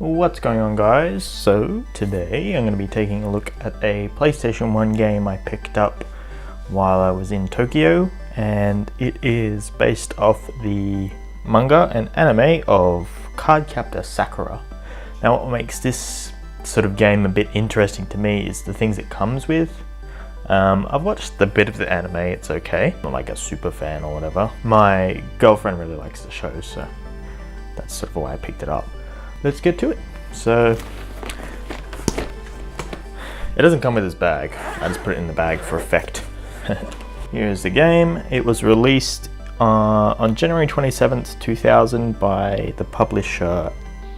What's going on, guys? So today I'm going to be taking a look at a PlayStation 1 game I picked up while I was in Tokyo, and it is based off the manga and anime of Captor Sakura. Now what makes this sort of game a bit interesting to me is the things it comes with. I've watched a bit of the anime, it's okay. I'm not like a super fan or whatever. My girlfriend really likes the show, so that's sort of why I picked it up. Let's get to it. So, it doesn't come with this bag. I just put it in the bag for effect. Here's the game. It was released on January 27th, 2000 by the publisher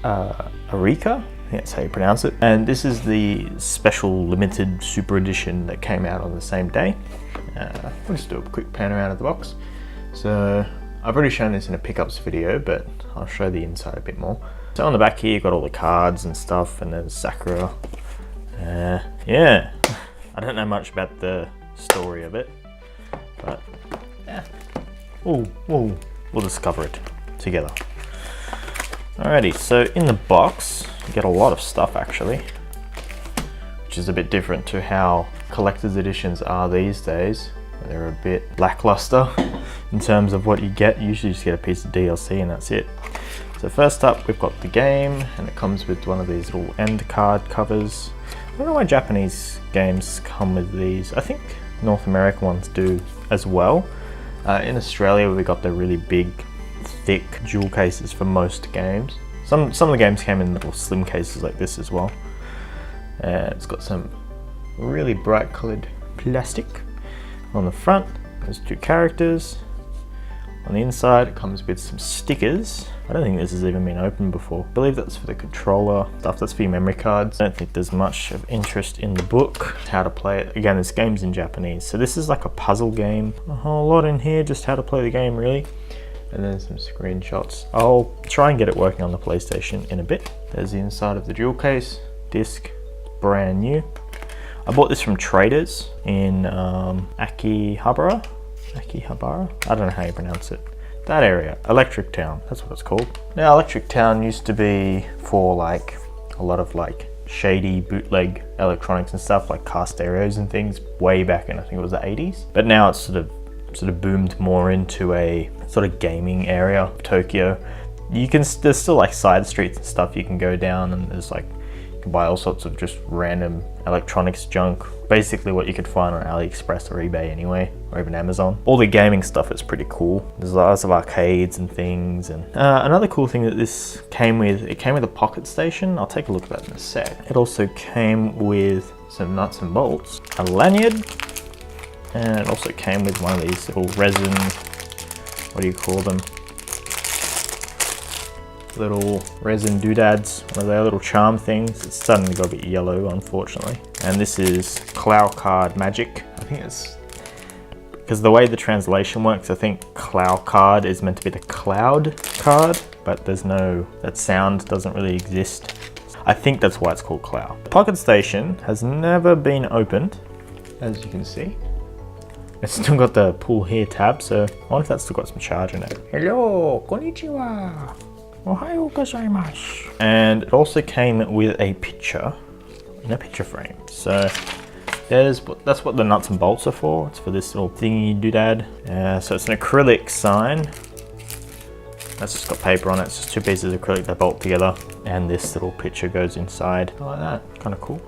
Arika. I think that's how you pronounce it. And this is the special limited super edition that came out on the same day. We'll just do a quick pan around of the box. So, I've already shown this in a pickups video, but I'll show the inside a bit more. So on the back here, you've got all the cards and stuff, and there's Sakura. Yeah, I don't know much about the story of it, but yeah, we'll discover it together. Alrighty, so in the box, you get a lot of stuff actually, which is a bit different to how collector's editions are these days. They're a bit lackluster in terms of what you get. You usually just get a piece of DLC and that's it. So first up, we've got the game, and it comes with one of these little end card covers. I don't know why Japanese games come with these. I think North American ones do as well. In Australia, we got the really big, thick jewel cases for most games. Some of the games came in little slim cases like this as well. It's got some really bright coloured plastic. On the front, there's two characters. On the inside, it comes with some stickers. I don't think this has even been opened before. I believe that's for the controller stuff, that's for your memory cards. I don't think there's much of interest in the book, how to play it. Again, this game's in Japanese, so this is like a puzzle game. A whole lot in here, just how to play the game really. And then some screenshots. I'll try and get it working on the PlayStation in a bit. There's the inside of the jewel case, disc, brand new. I bought this from Traders in Akihabara? I don't know how you pronounce it. That area, Electric Town, that's what it's called. Now Electric Town used to be for like a lot of like shady bootleg electronics and stuff, like car stereos and things way back in, I think it was the 80s. But now it's sort of boomed more into a sort of gaming area of Tokyo. There's still like side streets and stuff you can go down, and there's like, you can buy all sorts of just random electronics junk. Basically what you could find on AliExpress or eBay anyway, or even Amazon. All the gaming stuff is pretty cool. There's lots of arcades and things. And another cool thing that this came with, it came with a pocket station. I'll take a look at that in a sec. It also came with some nuts and bolts, a lanyard, and it also came with one of these little resin, what do you call them? Little resin doodads, one of their little charm things. It's starting to go a bit yellow, unfortunately. And this is Cloud Card Magic. I think it's because the way the translation works, I think Cloud Card is meant to be the cloud card, but there's no, that sound doesn't really exist. I think that's why it's called Cloud. The Pocket Station has never been opened, as you can see. It's still got the pull here tab, so I wonder if that's still got some charge in it. Hello, konnichiwa. Ohayou gozaimasu. And it also came with a picture in a picture frame. So that's what the nuts and bolts are for. It's for this little thingy doodad. So it's an acrylic sign. That's just got paper on it. It's just two pieces of acrylic that bolt together, and this little picture goes inside like that. Kind of cool.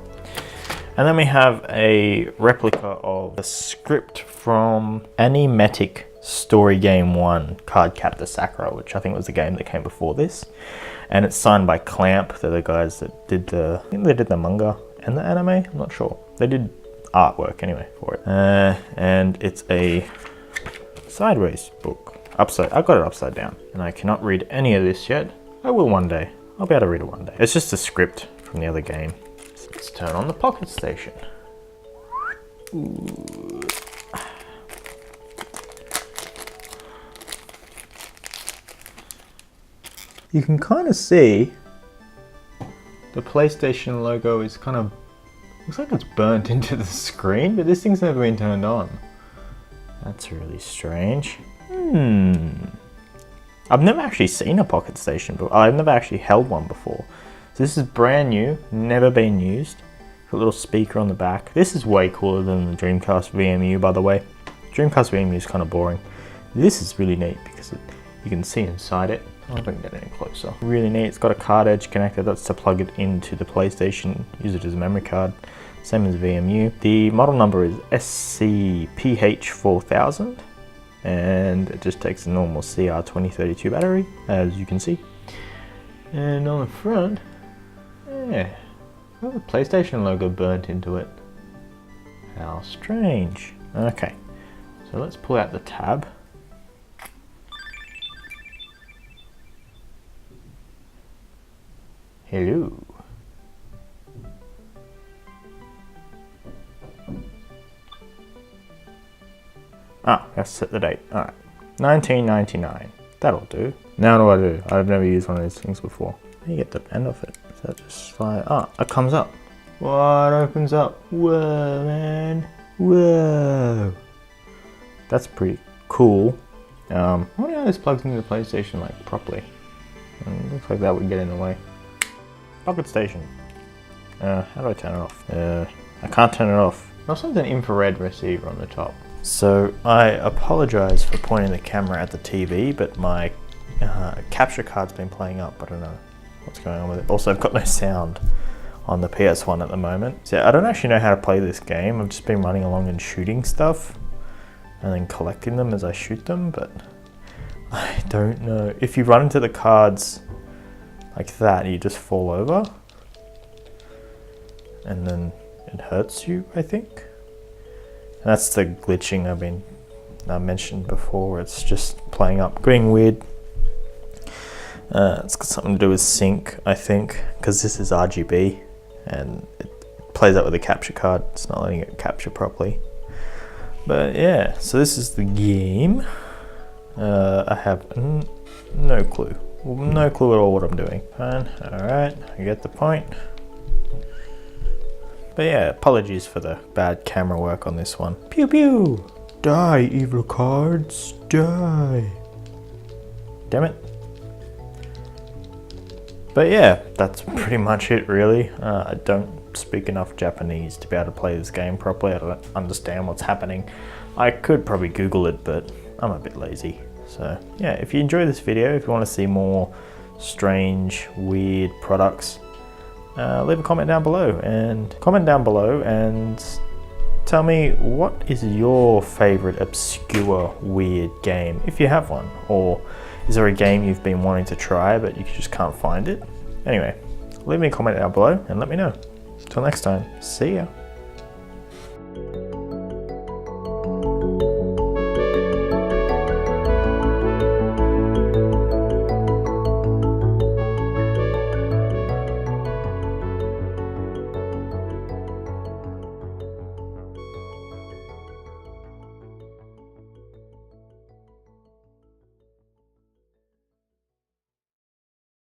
And then we have a replica of a script from Animatic Story Game 1, Captor Sakura, which I think was the game that came before this. And it's signed by Clamp. They're the guys that did I think they did the manga and the anime, I'm not sure. They did artwork anyway for it. And it's a sideways book. I've got it upside down, and I cannot read any of this yet. I will one day. I'll be able to read it one day. It's just a script from the other game. So let's turn on the Pocket Station. Ooh. You can kind of see the PlayStation logo is kind of, looks like it's burnt into the screen, but this thing's never been turned on. That's really strange. I've never actually seen a Pocket Station, but I've never actually held one before. This is brand new, never been used. Got a little speaker on the back. This is way cooler than the Dreamcast VMU, by the way. Dreamcast VMU is kind of boring. This is really neat because you can see inside it. I don't know if I can get any closer. Really neat. It's got a card edge connector. That's to plug it into the PlayStation. Use it as a memory card. Same as VMU. The model number is SCPH4000. And it just takes a normal CR2032 battery, as you can see. And on the front, yeah, got the PlayStation logo burnt into it. How strange. Okay, so let's pull out the tab. Hello. Let's set the date. Alright, 1999. That'll do. Now what do I do? I've never used one of these things before. How do you get the end off it? Is that just slide? It comes up. What opens up? Whoa, man. Whoa. That's pretty cool. I wonder how this plugs into the PlayStation like properly. Looks like that would get in the way. Pocket station. How do I turn it off? I can't turn it off. Also, there's an infrared receiver on the top. So I apologize for pointing the camera at the TV, but my capture card's been playing up. I don't know what's going on with it. Also, I've got no sound on the PS1 at the moment. So I don't actually know how to play this game. I've just been running along and shooting stuff and then collecting them as I shoot them, but I don't know. If you run into the cards like that, you just fall over and then it hurts you, I think. And that's the glitching I mentioned before. It's just playing up, getting weird. It's got something to do with sync, I think, because this is RGB and it plays out with the capture card. It's not letting it capture properly. But yeah, so this is the game. I have no clue. No clue at all what I'm doing. Fine, alright, I get the point. But yeah, apologies for the bad camera work on this one. Pew pew! Die, evil cards, die! Damn it. But yeah, that's pretty much it really. I don't speak enough Japanese to be able to play this game properly. I don't understand what's happening. I could probably Google it, but I'm a bit lazy. So yeah, if you enjoy this video, if you want to see more strange, weird products, leave a comment down below and tell me what is your favorite obscure weird game, if you have one, or is there a game you've been wanting to try but you just can't find it? Anyway, leave me a comment down below and let me know. Till next time, see ya.